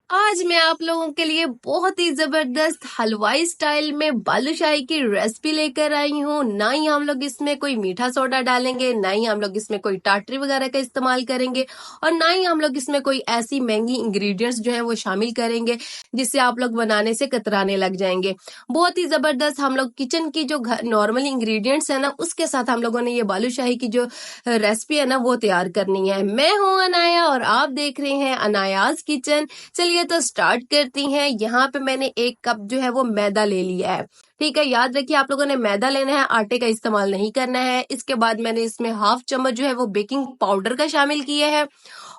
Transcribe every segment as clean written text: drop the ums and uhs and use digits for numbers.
आज मैं आप लोगों के लिए बहुत ही जबरदस्त हलवाई स्टाइल में बालूशाही की रेसिपी लेकर आई हूँ। ना ही हम लोग इसमें कोई मीठा सोडा डालेंगे, ना ही हम लोग इसमें कोई टाटरी वगैरह का इस्तेमाल करेंगे, और ना ही हम लोग इसमें कोई ऐसी महंगी इंग्रेडिएंट्स जो है वो शामिल करेंगे जिससे आप लोग बनाने से कतराने लग जाएंगे। बहुत ही जबरदस्त हम लोग किचन की जो नॉर्मल इंग्रेडिएंट्स है ना, उसके साथ हम लोगों ने ये बालूशाही की जो रेसिपी है ना वो तैयार करनी है। मैं हूँ अनाया और आप देख रहे हैं अनायाज किचन। चलिए तो स्टार्ट करती हैं। यहाँ पे मैंने 1 कप जो है वो मैदा ले लिया है। ठीक है, याद रखिए आप लोगों ने मैदा लेना है, आटे का इस्तेमाल नहीं करना है। इसके बाद मैंने इसमें 1/2 चम्मच जो है वो बेकिंग पाउडर का शामिल किया है,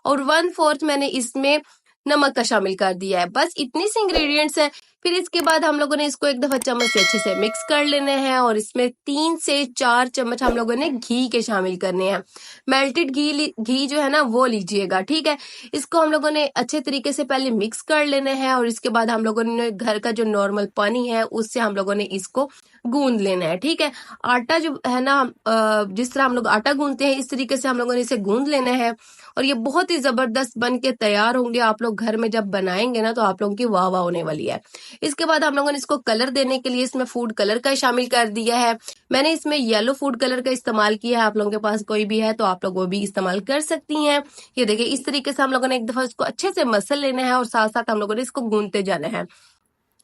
और 1/4 मैंने इसमें नमक का शामिल कर दिया है। बस इतनी सी इंग्रेडिएंट्स है। फिर इसके बाद हम लोगों ने इसको एक दफा चम्मच से अच्छे से मिक्स कर लेने हैं, और इसमें 3 से 4 चम्मच हम लोगों ने घी के शामिल करने हैं। मेल्टेड घी जो है ना वो लीजिएगा। ठीक है, इसको हम लोगों ने अच्छे तरीके से पहले मिक्स कर लेना है, और इसके बाद हम लोगों ने घर का जो नॉर्मल पानी है उससे हम लोगों ने इसको गूंद लेना है। ठीक है, आटा जो है ना, जिस तरह हम लोग आटा गूंदते हैं इस तरीके से हम लोगों ने इसे गूंद लेना है, और ये बहुत ही जबरदस्त बन के तैयार होंगे। आप लोग घर में जब बनाएंगे ना तो आप लोगों की वाह वाह होने वाली है। इसके बाद हम लोगों ने इसको कलर देने के लिए इसमें फूड कलर का शामिल कर दिया है। मैंने इसमें येलो फूड कलर का इस्तेमाल किया है। आप लोगों के पास कोई भी है तो आप लोग वो भी इस्तेमाल कर सकती हैं। ये देखिए, इस तरीके से हम लोगों ने एक दफा इसको अच्छे से मसल लेना है, और साथ साथ हम लोगों ने इसको गूंदते जाना है।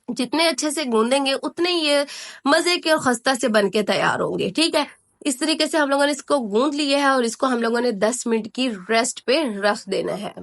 जितने अच्छे से गूंदेंगे उतने ये मजे के और खस्ता से बन के तैयार होंगे। ठीक है, इस तरीके से हम लोगों ने इसको गूंद लिया है, और इसको हम लोगों ने 10 मिनट की रेस्ट पे रख देना है।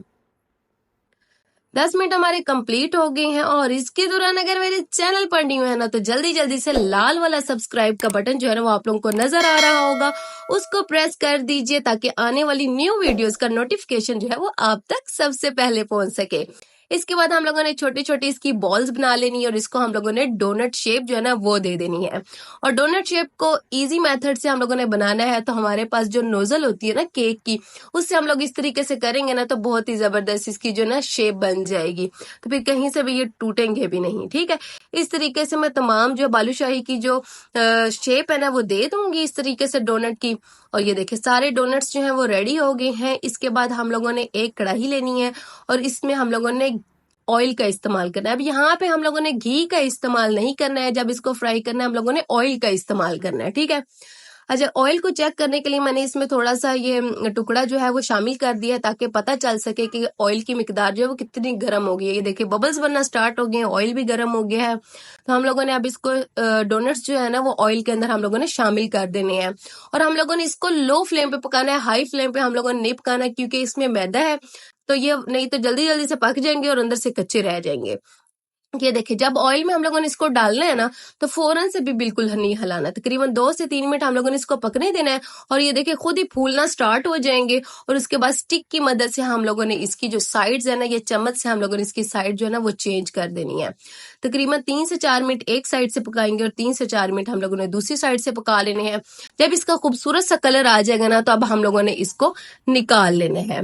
10 मिनट हमारे कंप्लीट हो गए हैं, और इसके दौरान अगर मेरे चैनल पर न्यू है ना तो जल्दी जल्दी से लाल वाला सब्सक्राइब का बटन जो है ना वो आप लोगों को नजर आ रहा होगा, उसको प्रेस कर दीजिए ताकि आने वाली न्यू वीडियोस का नोटिफिकेशन जो है वो आप तक सबसे पहले पहुंच सके। इसके बाद हम लोगों ने छोटी छोटी इसकी बॉल्स बना लेनी है, और इसको हम लोगों ने डोनट शेप जो है ना वो दे देनी है। और डोनट शेप को इजी मेथड से हम लोगों ने बनाना है। तो हमारे पास जो नोजल होती है ना केक की, उससे हम लोग इस तरीके से करेंगे ना तो बहुत ही जबरदस्त इसकी जो ना शेप बन जाएगी, तो फिर कहीं से भी ये टूटेंगे भी नहीं। ठीक है, इस तरीके से मैं तमाम जो बालूशाही की जो शेप है ना वो दे दूंगी इस तरीके से डोनट की। और ये देखिए सारे डोनट्स जो हैं वो रेडी हो गए हैं। इसके बाद हम लोगों ने एक कढ़ाई लेनी है, और इसमें हम लोगों ने ऑयल का इस्तेमाल करना है। अब यहाँ पे हम लोगों ने घी का इस्तेमाल नहीं करना है। जब इसको फ्राई करना है हम लोगों ने ऑयल का इस्तेमाल करना है। ठीक है, अच्छा, ऑयल को चेक करने के लिए मैंने इसमें थोड़ा सा ये टुकड़ा जो है वो शामिल कर दिया है, ताकि पता चल सके कि ऑयल की मिकदार जो है वो कितनी गर्म हो गई है। ये देखिए बबल्स बनना स्टार्ट हो गए हैं, ऑयल भी गर्म हो गया है। तो हम लोगों ने अब इसको डोनट्स जो है ना वो ऑयल के अंदर हम लोगों ने शामिल कर देने हैं, और हम लोगों ने इसको लो फ्लेम पे पकाना है। हाई फ्लेम पे हम लोगों ने नहीं पकाना है, क्योंकि इसमें मैदा है, तो ये नहीं तो जल्दी जल्दी से पक जाएंगे और अंदर से कच्चे रह जाएंगे। ये देखिए, जब ऑयल में हम लोगों ने इसको डालना है ना तो फौरन से भी बिल्कुल नहीं हिलाना। तकरीबन 2 से 3 मिनट हम लोगों ने इसको पकने देना है, और ये देखिए खुद ही फूलना स्टार्ट हो जाएंगे। और उसके बाद स्टिक की मदद से हम लोगों ने इसकी जो साइड्स है ना, ये चम्मच से हम लोगों ने इसकी साइड जो है ना वो चेंज कर देनी है। तकरीबन 3 से 4 मिनट एक साइड से पकाएंगे, और 3 से 4 मिनट हम लोगों ने दूसरी साइड से पका लेने हैं। जब इसका खूबसूरत सा कलर आ जाएगा ना तो अब हम लोगों ने इसको निकाल लेना है।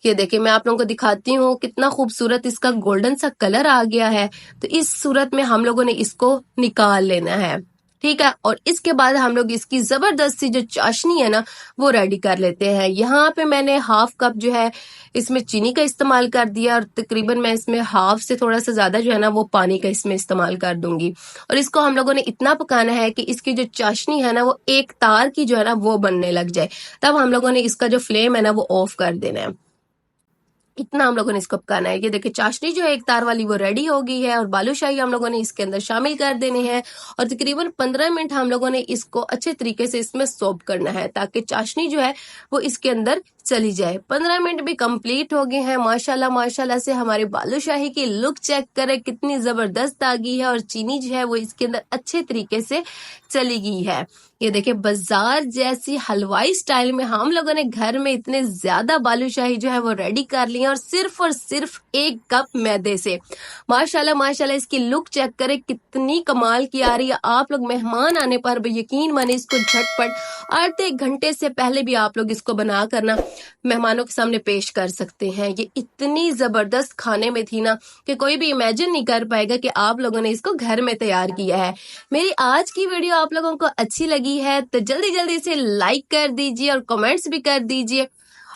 ये देखिए, मैं आप लोगों को दिखाती हूँ कितना खूबसूरत इसका गोल्डन सा कलर आ गया है। तो इस सूरत में हम लोगों ने इसको निकाल लेना है। ठीक है, और इसके बाद हम लोग इसकी जबरदस्त सी जो चाशनी है ना वो रेडी कर लेते हैं। यहाँ पे मैंने 1/2 कप जो है इसमें चीनी का इस्तेमाल कर दिया, और तकरीबन मैं इसमें हाफ से थोड़ा सा ज्यादा जो है ना वो पानी का इसमें इस्तेमाल कर दूंगी। और इसको हम लोगों ने इतना पकाना है कि इसकी जो चाशनी है ना वो एक तार की जो है ना वो बनने लग जाए। तब हम लोगों ने इसका जो फ्लेम है ना वो ऑफ कर देना है। इतना हम लोगों ने इसको पकाना है। ये देखिए चाशनी जो है एक तार वाली वो रेडी हो गई है, और बालूशाही हम लोगों ने इसके अंदर शामिल कर देने हैं, और तकरीबन 15 मिनट हम लोगों ने इसको अच्छे तरीके से इसमें सोप करना है, ताकि चाशनी जो है वो इसके अंदर चली जाए। 15 मिनट भी कंप्लीट हो गए हैं। माशाल्लाह माशाल्लाह से हमारे बालूशाही की लुक चेक करें कितनी जबरदस्त आ गई है, और चीनी जो है वो इसके अंदर अच्छे तरीके से चली गई है। ये देखिए बाजार जैसी हलवाई स्टाइल में हम लोगों ने घर में इतने ज्यादा बालूशाही जो है वो रेडी कर ली है, और सिर्फ 1 कप मैदे से। माशाल्लाह माशाल्लाह इसकी लुक चेक करें कितनी कमाल की आ रही है। आप लोग मेहमान आने पर भी यकीन माने इसको झटपट आधे घंटे से पहले भी आप लोग इसको बना करना मेहमानों के सामने पेश कर सकते हैं। ये इतनी जबरदस्त खाने में थी ना कि कोई भी इमेजिन नहीं कर पाएगा कि आप लोगों ने इसको घर में तैयार किया है। मेरी आज की वीडियो आप लोगों को अच्छी लगी है तो जल्दी जल्दी से लाइक कर दीजिए और कमेंट्स भी कर दीजिए,